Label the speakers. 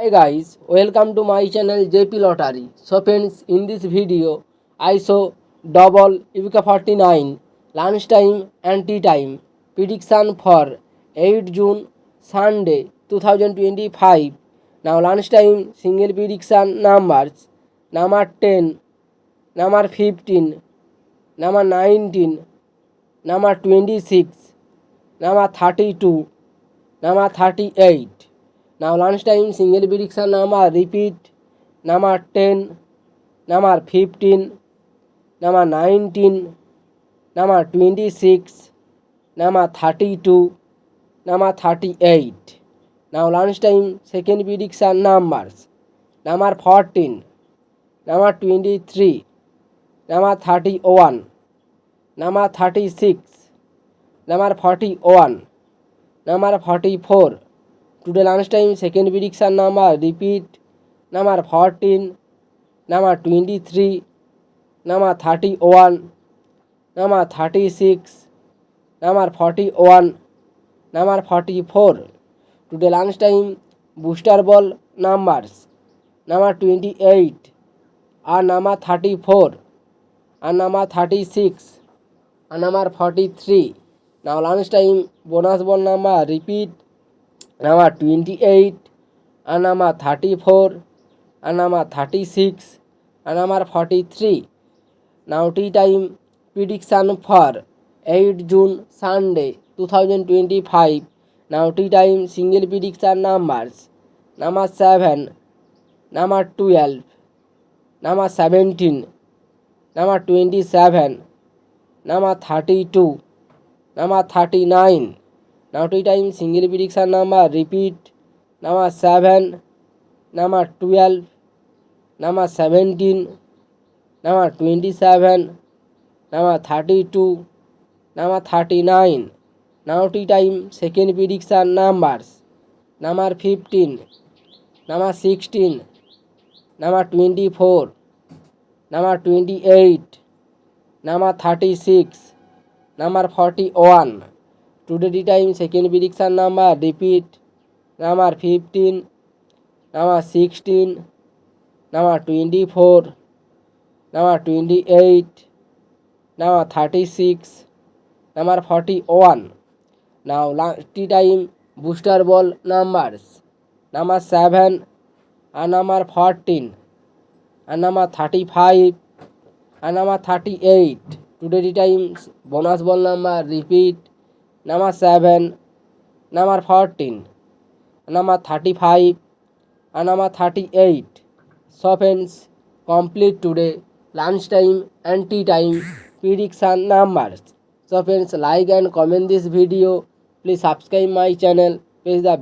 Speaker 1: Hi guys, welcome to my channel JP Lottery. So friends, in this video, I show double Evica 49 lunchtime and tea time prediction for 8 June Sunday 2025. Now lunchtime single prediction numbers number 10, number 15, number 19, number 26, number 32, number 38. Now lunchtime single prediction number repeat number 10, number 15, number 19, number 26, number 32, number 38. Now lunchtime second prediction numbers number 14, number 23, number 31, number 36, number 41, number 44. Today lunchtime second prediction number repeat number 14, number 23, number 31, number 36, number 41, number 44. Today lunchtime booster ball numbers number 28 and number 34 and number 36 and number 43. Now lunchtime bonus ball number repeat number 28 and number 34 and number 36 and number 43. Now tea time prediction for 8 June Sunday 2025. Now tea time single prediction numbers number 7, number 12, number 17, number 27, number 32, number 39. Now tea time single prediction number repeat number 7, number 12, number 17, number 27, number 32, number 39. Now tea time second prediction numbers number 15, number 16, number 24, number 28, number 36, number 41. Today tea time second prediction number repeat number 15, number 16, number 24, number 28, number 36, number 41. Now tea time booster ball numbers number 7 and number 14 and number 35 and number 38. Today tea time bonus ball number repeat number 7, number 14, number 35 and number 38. So friends, complete today lunchtime and tea time prediction numbers. So friends, like and comment this video. Please subscribe my channel. Press the